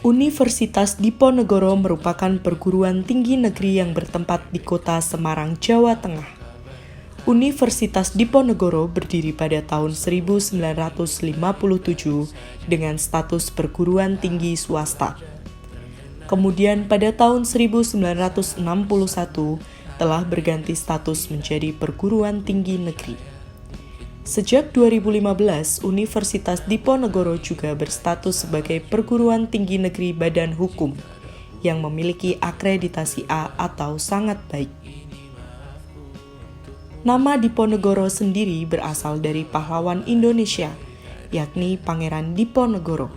Universitas Diponegoro merupakan perguruan tinggi negeri yang bertempat di kota Semarang, Jawa Tengah. Universitas Diponegoro berdiri pada tahun 1957 dengan status perguruan tinggi swasta. Kemudian pada tahun 1961 telah berganti status menjadi perguruan tinggi negeri. Sejak 2015, Universitas Diponegoro juga berstatus sebagai perguruan tinggi negeri badan hukum yang memiliki akreditasi A atau sangat baik. Nama Diponegoro sendiri berasal dari pahlawan Indonesia, yakni Pangeran Diponegoro,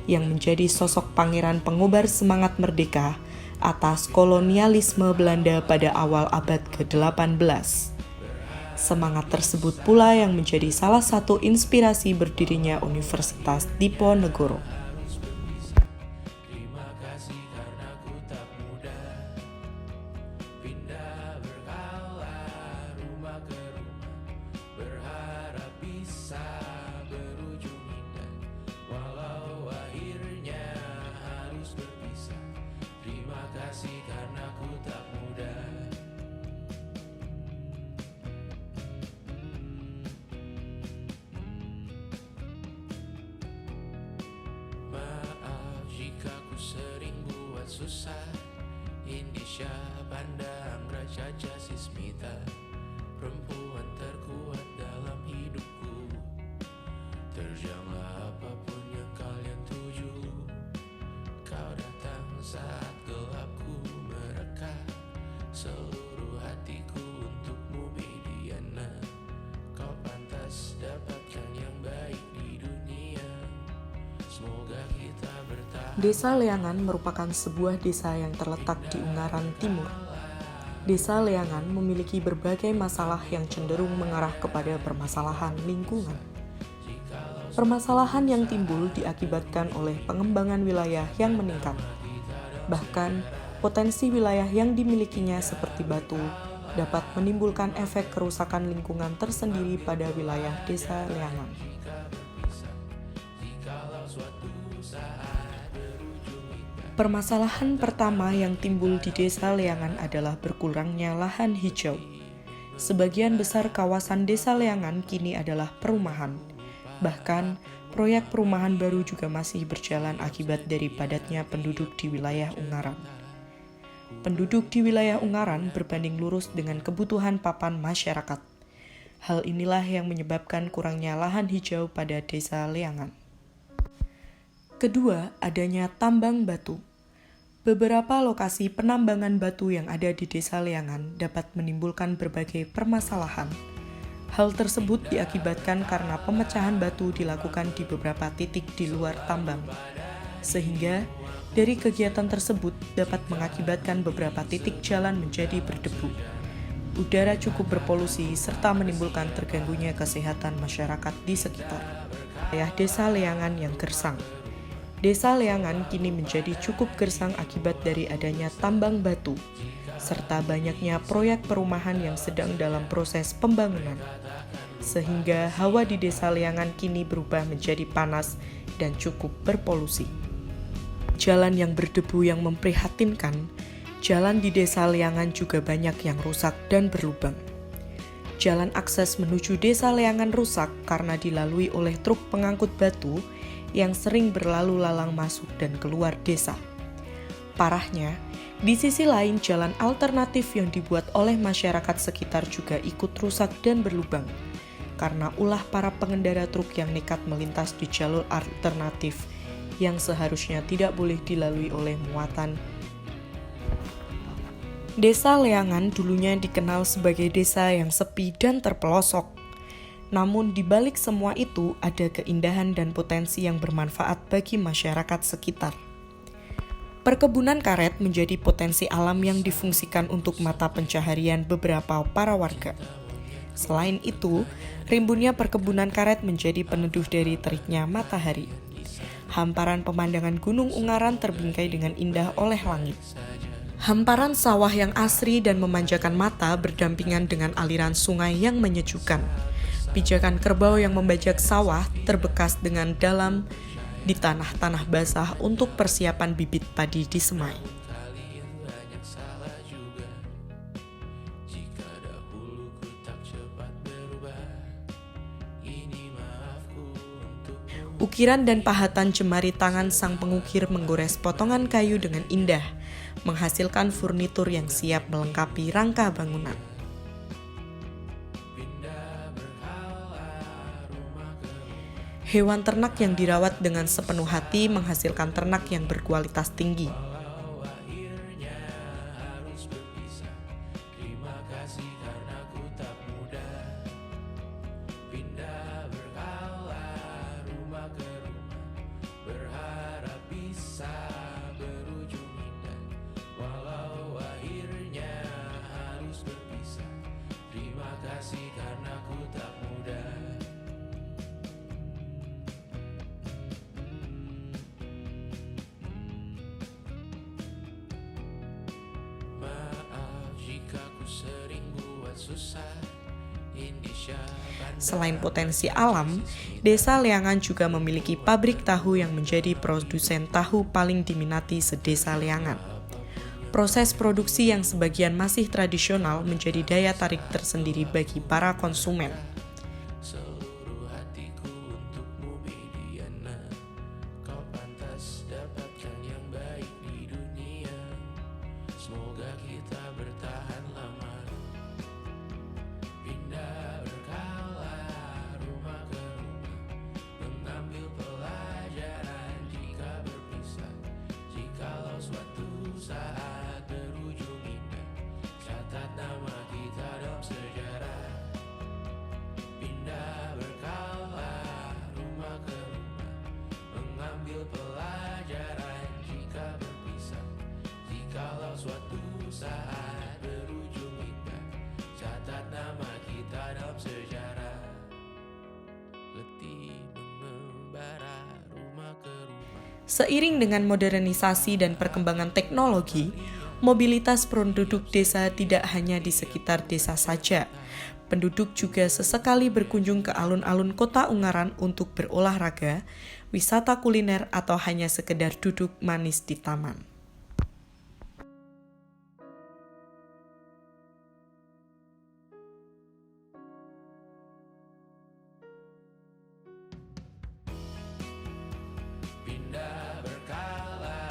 yang menjadi sosok pangeran pengobar semangat merdeka atas kolonialisme Belanda pada awal abad ke-18. Semangat tersebut pula yang menjadi salah satu inspirasi berdirinya Universitas Diponegoro. Susah Indonesia pandang Raja Jasismita, perempuan terkuat dalam hidupku. Terjanglah apapun yang kalian tuju, kau datang saat gelapku mereka. Seluruh hatiku untukmu Mediana, kau pantas dapatkan yang baik di dunia. Semoga kita bertahan. Desa Leangan merupakan sebuah desa yang terletak di Ungaran Timur. Desa Leangan memiliki berbagai masalah yang cenderung mengarah kepada permasalahan lingkungan. Permasalahan yang timbul diakibatkan oleh pengembangan wilayah yang meningkat. Bahkan, potensi wilayah yang dimilikinya seperti batu dapat menimbulkan efek kerusakan lingkungan tersendiri pada wilayah Desa Leangan. Permasalahan pertama yang timbul di Desa Leangan adalah berkurangnya lahan hijau. Sebagian besar kawasan Desa Leangan kini adalah perumahan. Bahkan, proyek perumahan baru juga masih berjalan akibat dari padatnya penduduk di wilayah Ungaran. Penduduk di wilayah Ungaran berbanding lurus dengan kebutuhan papan masyarakat. Hal inilah yang menyebabkan kurangnya lahan hijau pada Desa Leangan. Kedua, adanya tambang batu. Beberapa lokasi penambangan batu yang ada di Desa Leangan dapat menimbulkan berbagai permasalahan. Hal tersebut diakibatkan karena pemecahan batu dilakukan di beberapa titik di luar tambang. Sehingga, dari kegiatan tersebut dapat mengakibatkan beberapa titik jalan menjadi berdebu. Udara cukup berpolusi serta menimbulkan terganggunya kesehatan masyarakat di sekitar wilayah Desa Leangan yang gersang. Desa Leangan kini menjadi cukup gersang akibat dari adanya tambang batu, serta banyaknya proyek perumahan yang sedang dalam proses pembangunan. Sehingga hawa di Desa Leangan kini berubah menjadi panas dan cukup berpolusi. Jalan yang berdebu yang memprihatinkan, jalan di Desa Leangan juga banyak yang rusak dan berlubang. Jalan akses menuju Desa Leangan rusak karena dilalui oleh truk pengangkut batu yang sering berlalu lalang masuk dan keluar desa. Parahnya, di sisi lain jalan alternatif yang dibuat oleh masyarakat sekitar juga ikut rusak dan berlubang, karena ulah para pengendara truk yang nekat melintas di jalur alternatif yang seharusnya tidak boleh dilalui oleh muatan. Desa Leangan dulunya dikenal sebagai desa yang sepi dan terpelosok. Namun di balik semua itu ada keindahan dan potensi yang bermanfaat bagi masyarakat sekitar. Perkebunan karet menjadi potensi alam yang difungsikan untuk mata pencaharian beberapa para warga. Selain itu, rimbunnya perkebunan karet menjadi peneduh dari teriknya matahari. Hamparan pemandangan Gunung Ungaran terbingkai dengan indah oleh langit. Hamparan sawah yang asri dan memanjakan mata berdampingan dengan aliran sungai yang menyejukkan. Pijakan kerbau yang membajak sawah terbekas dengan dalam di tanah-tanah basah untuk persiapan bibit padi disemai. Kalian banyak salah juga. Jika dahulu ku tak cepat berubah, ini maafku untuk Ukiran dan pahatan jemari tangan sang pengukir menggores potongan kayu dengan indah, menghasilkan furnitur yang siap melengkapi rangka bangunan. Hewan ternak yang dirawat dengan sepenuh hati menghasilkan ternak yang berkualitas tinggi. akhirnya harus berpisah. Terima kasih karena ku tak mudah. Pindah berkala rumah ke rumah, berharap bisa berujung indah. Walau akhirnya harus berpisah. Terima kasih karena ku tak mudah. Maaf jika ku sering buat susah. Indonesia Selain potensi alam, Desa Leangan juga memiliki pabrik tahu yang menjadi produsen tahu paling diminati se-Desa Leangan. Proses produksi yang sebagian masih tradisional menjadi daya tarik tersendiri bagi para konsumen. seluruh hatiku untukmu Mediana. Kau pantas dapatkan yang baik di dunia. Semoga kita bertahan lama. Pindah berkala rumah ke rumah, mengambil pelajaran jika berpisah. Jikalau suatu saat berujung indah, catat nama kita dalam sejarah. Pindah berkala rumah ke rumah, mengambil pelajaran jika berpisah. Jikalau suatu saat berujung indah, catat nama kita dalam sejarah. Letih mengembara rumah ke rumah. Seiring dengan modernisasi dan perkembangan teknologi, mobilitas penduduk desa tidak hanya di sekitar desa saja. Penduduk juga sesekali berkunjung ke alun-alun Kota Ungaran untuk berolahraga, wisata kuliner, atau hanya sekedar duduk manis di taman. Pindah berkala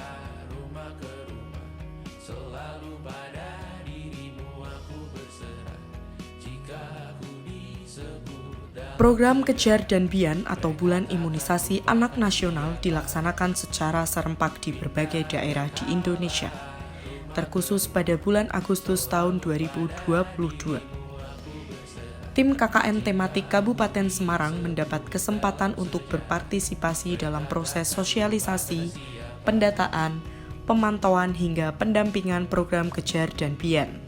rumah ke rumah, selalu pada dirimu aku berserah. Jika aku disebut Program Kejar dan Bian atau Bulan Imunisasi Anak Nasional dilaksanakan secara serempak di berbagai daerah di Indonesia, terkhusus pada bulan Agustus tahun 2022. Tim KKN tematik Kabupaten Semarang mendapat kesempatan untuk berpartisipasi dalam proses sosialisasi, pendataan, pemantauan hingga pendampingan program Kejar dan Bian,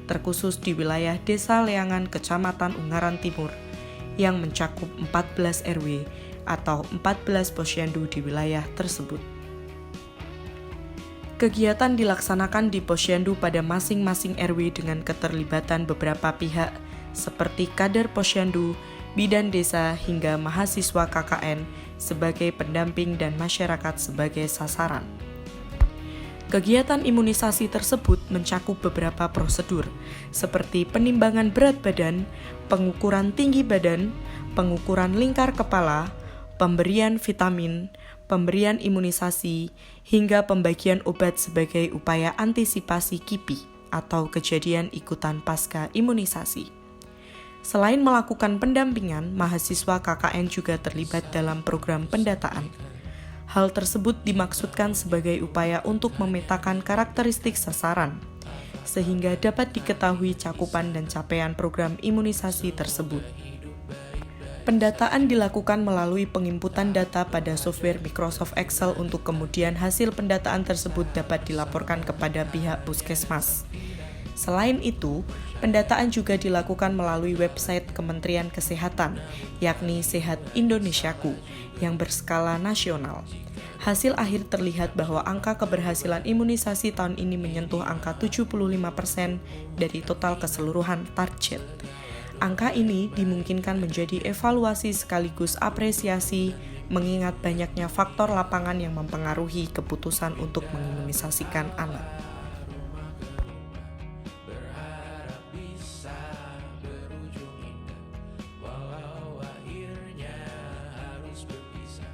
terkhusus di wilayah Desa Leangan, Kecamatan Ungaran Timur, yang mencakup 14 RW atau 14 posyandu di wilayah tersebut. Kegiatan dilaksanakan di posyandu pada masing-masing RW dengan keterlibatan beberapa pihak seperti kader posyandu, bidan desa, hingga mahasiswa KKN sebagai pendamping dan masyarakat sebagai sasaran. Kegiatan imunisasi tersebut mencakup beberapa prosedur, seperti penimbangan berat badan, pengukuran tinggi badan, pengukuran lingkar kepala, pemberian vitamin, pemberian imunisasi, hingga pembagian obat sebagai upaya antisipasi KIPI atau kejadian ikutan pasca imunisasi. Selain melakukan pendampingan, mahasiswa KKN juga terlibat dalam program pendataan. Hal tersebut dimaksudkan sebagai upaya untuk memetakan karakteristik sasaran, sehingga dapat diketahui cakupan dan capaian program imunisasi tersebut. Pendataan dilakukan melalui penginputan data pada software Microsoft Excel untuk kemudian hasil pendataan tersebut dapat dilaporkan kepada pihak puskesmas. Selain itu, pendataan juga dilakukan melalui website Kementerian Kesehatan, yakni Sehat Indonesiaku, yang berskala nasional. Hasil akhir terlihat bahwa angka keberhasilan imunisasi tahun ini menyentuh angka 75% dari total keseluruhan target. Angka ini dimungkinkan menjadi evaluasi sekaligus apresiasi mengingat banyaknya faktor lapangan yang mempengaruhi keputusan untuk mengimunisasikan anak. berharap bisa berujung indah, walau akhirnya harus berpisah.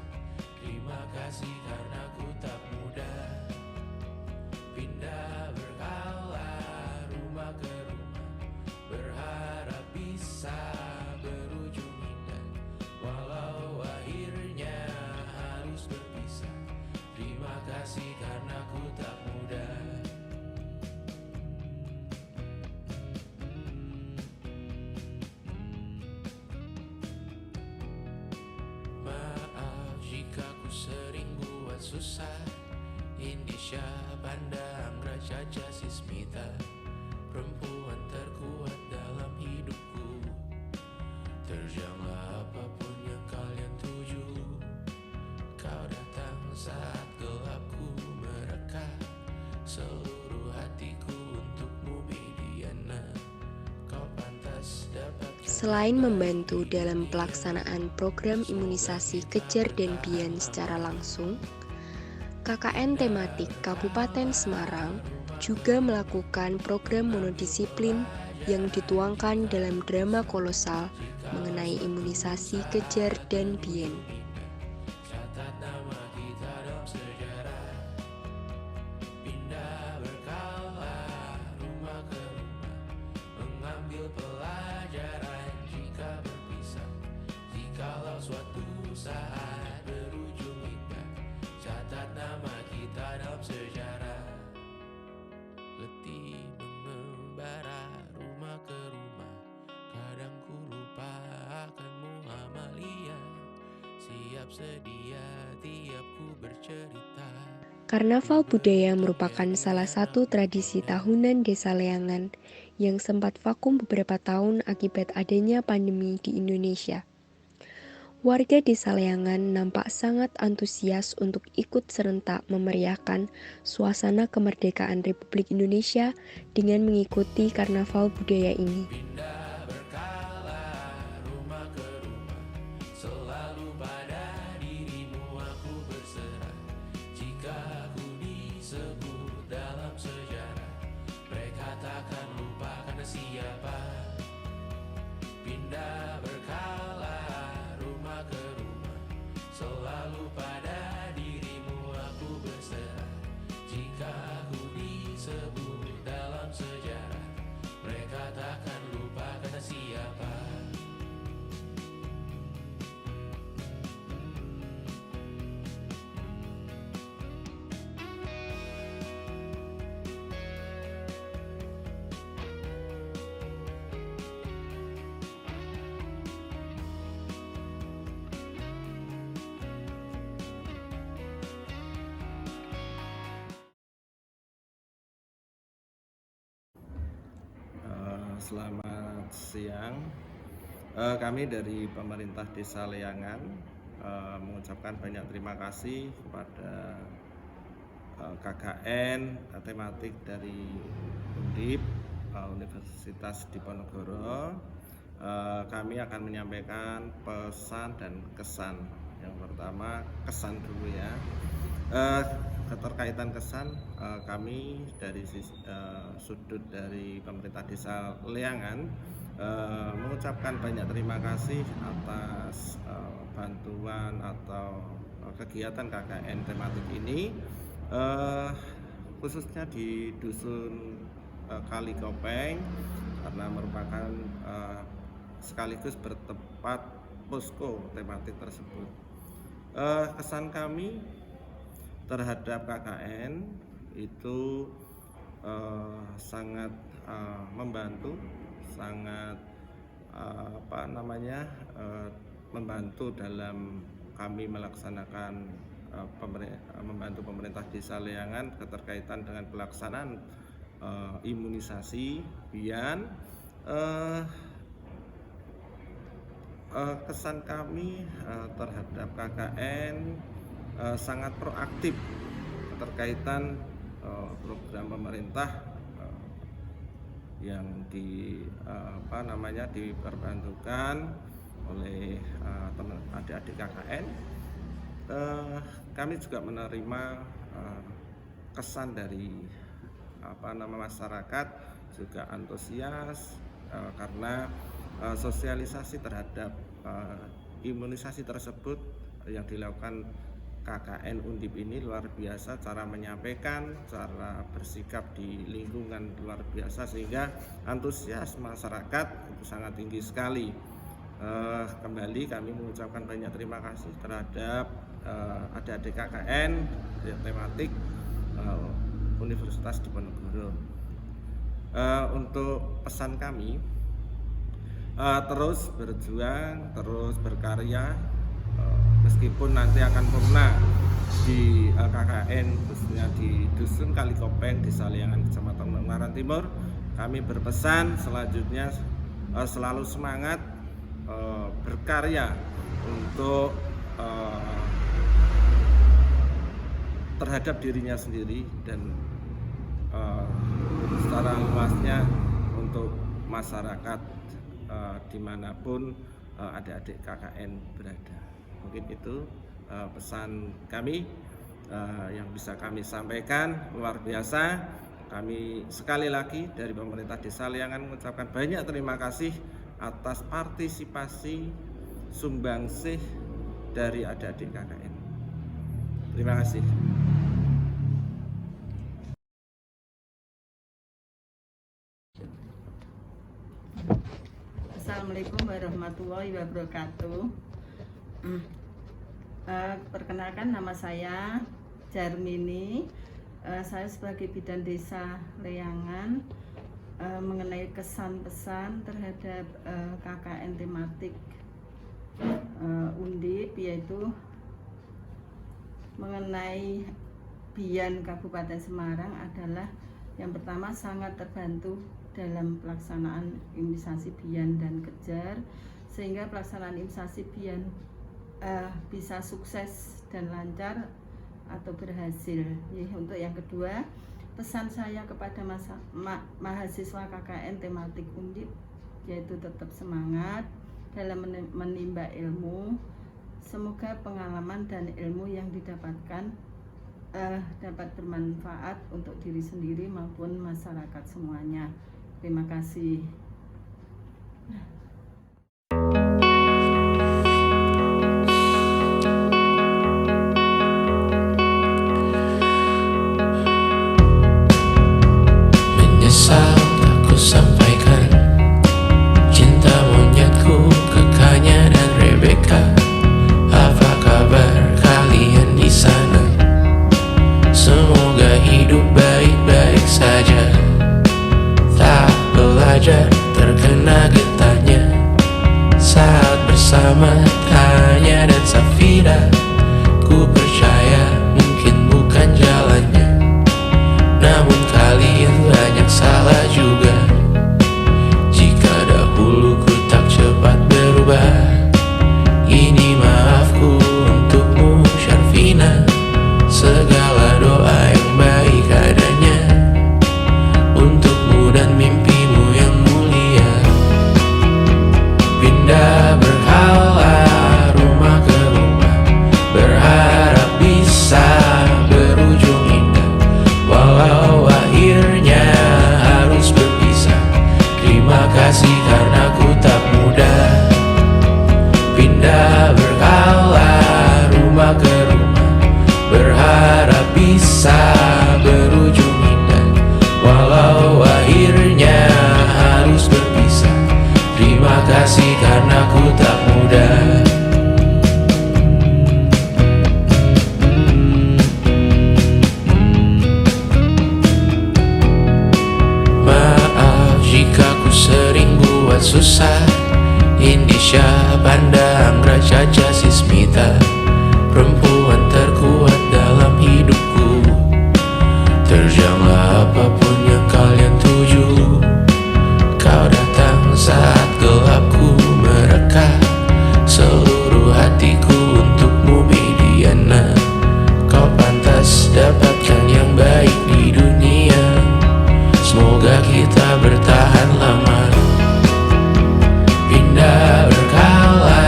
Terima kasih karena ku tak mudah pindah berkala rumah ke rumah, berharap bisa berujung indah, walau akhirnya harus berpisah. Terima kasih karena ku tak mudah. Maaf jika ku sering buat susah. Indonesia pandang Raja Jasismita, perempuan terkuat dalam hidupku. Terjanglah apapun yang kalian tuju. Kau datang saat gelapku mereka, seluruh hatiku untukmu Mediana. Kau pantas dapat. Selain membantu dalam pelaksanaan program imunisasi Kejar dan Bian secara langsung, KKN tematik Kabupaten Semarang juga melakukan program monodisiplin yang dituangkan dalam drama kolosal mengenai imunisasi Kejar dan Bian. Catat nama kita dalam sejarah, pindah berkala rumah ke rumah, mengambil pelajaran jika berpisah. Jikalau suatu saat berujung indah, catat nama kita dalam sejarah. Letih mengembara rumah ke rumah, kadang ku lupa akanmu Amalia. Siap sedia tiap ku bercerita. Karnaval budaya merupakan salah satu tradisi tahunan Desa Leangan yang sempat vakum beberapa tahun akibat adanya pandemi di Indonesia. Warga Desa Leangan nampak sangat antusias untuk ikut serentak memeriahkan suasana kemerdekaan Republik Indonesia dengan mengikuti karnaval budaya ini. Pindah berkala rumah ke rumah, selalu pada dirimu aku berserah. Jika aku disebut dalam sejarah, mereka takkan lupa karena siapa. Pindah berkala rumah ke rumah, selalu pada dirimu aku berserah. Jika aku disebut dalam sejarah, mereka takkan lupa kata siapa. Selamat siang. Kami dari pemerintah Desa Leangan mengucapkan banyak terima kasih kepada KKN tematik dari Undip Universitas Diponegoro. Kami akan menyampaikan pesan dan kesan. Yang pertama kesan dulu ya. Keterkaitan kesan, kami dari sudut dari pemerintah Desa Leangan mengucapkan banyak terima kasih atas bantuan atau kegiatan KKN tematik ini, khususnya di dusun Kali Kopeng, karena merupakan sekaligus bertempat posko tematik tersebut. Kesan kami terhadap KKN itu sangat membantu, sangat membantu dalam kami melaksanakan membantu pemerintah Desa Leangan keterkaitan dengan pelaksanaan imunisasi Bian. Kesan kami terhadap KKN sangat proaktif terkaitan program pemerintah yang diperbantukan oleh adik-adik KKN Kami juga menerima kesan dari masyarakat juga antusias karena sosialisasi terhadap imunisasi tersebut yang dilakukan KKN Undip ini luar biasa, cara menyampaikan, cara bersikap di lingkungan luar biasa sehingga antusias masyarakat itu sangat tinggi sekali. Kembali kami mengucapkan banyak terima kasih terhadap adik-adik KKN tematik Universitas Diponegoro. Untuk pesan kami, terus berjuang, terus berkarya, meskipun nanti akan purna di KKN khususnya di Dusun Kalikopeng, Desa Liangan, Kecamatan Ungaran Timur. Kami berpesan selanjutnya selalu semangat berkarya untuk terhadap dirinya sendiri dan secara luasnya untuk masyarakat dimanapun adik-adik KKN berada. Mungkin itu pesan kami yang bisa kami sampaikan. Luar biasa. Kami sekali lagi dari pemerintah Desa Liangan mengucapkan banyak terima kasih atas partisipasi sumbangsih dari adik-adik KKN. Terima kasih. Assalamualaikum warahmatullahi wabarakatuh. Perkenalkan, nama saya Jarmini. Saya sebagai bidan Desa Liangan mengenai kesan pesan terhadap KKN tematik Undip, yaitu mengenai Bian Kabupaten Semarang adalah yang pertama sangat terbantu dalam pelaksanaan imunisasi Bian dan Kejar, sehingga pelaksanaan imunisasi Bian bisa sukses dan lancar atau berhasil. Untuk yang kedua, pesan saya kepada mahasiswa KKN tematik Undip yaitu tetap semangat dalam menimba ilmu. Semoga pengalaman dan ilmu yang didapatkan dapat bermanfaat untuk diri sendiri maupun masyarakat semuanya. Terima kasih. Menyesal tak ku sampaikan cinta monyetku ke Kanya dan Rebecca. Apa kabar kalian di sana? Semoga hidup baik-baik saja. Tak belajar terkena getahnya saat bersama Tanya dan Safira. Ku percaya mungkin bukan jalannya, namun kalian banyak salah juga. Jika dahulu ku tak cepat berubah, ini maafku untukmu Syarfina. Segala doa yang baik adanya untukmu dan mimpimu yang mulia. Pindah berkala rumah ke rumah, berharap bisa berujung indah. Walau akhirnya harus berpisah, terima kasih karena ku tak mudah. Pindah berkala rumah ke rumah, berharap bisa berujung indah. Walau akhirnya harus berpisah, terima kasih karena ku tak mudah. Maaf jika ku sering buat susah. Indisha, Banda, Anggra, Caca, Sismita, perempuan terkuat dalam hidupku. Terjanglah apapun yang kalian tuju. Kau datang saat gelapku mereka. Seluruh hatiku untukmu Mediana. Kau pantas dapatkan yang baik di dunia. Semoga kita bertahan lama. Pindah berkala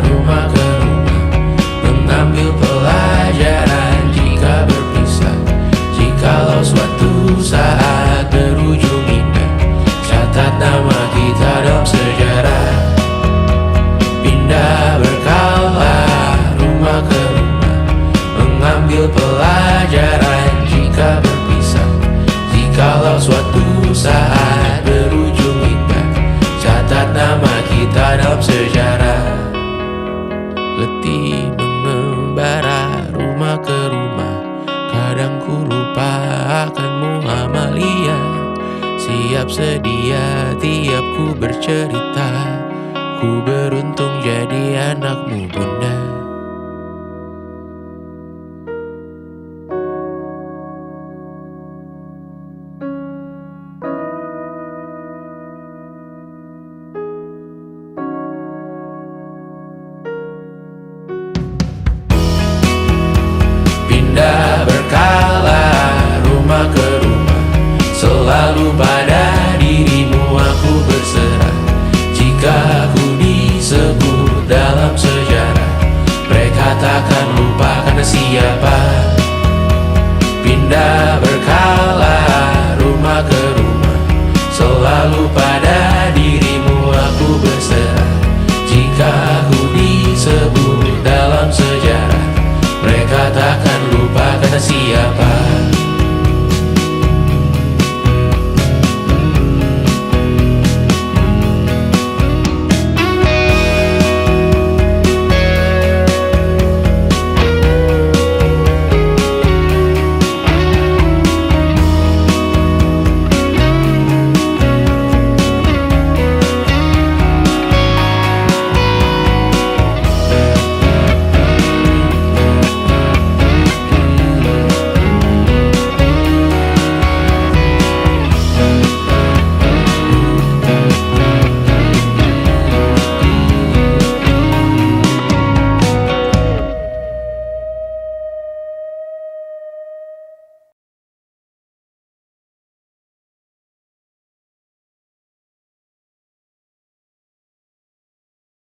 rumah ke rumah, mengambil pelajaran saat berujung hingga catat nama kita dalam sejarah. Letih mengembara rumah ke rumah, kadang ku lupa akanmu Amalia. Siap sedia tiap ku bercerita, ku beruntung jadi anakmu bunda. Pindah berkala rumah ke rumah, selalu pada dirimu aku berserah. Jika aku disebut dalam sejarah, mereka takkan lupa karena siapa. Pindah berkala rumah ke rumah, selalu pada dirimu aku berserah. Jika aku disebut dalam sejarah, mereka takkan lupa karena siapa.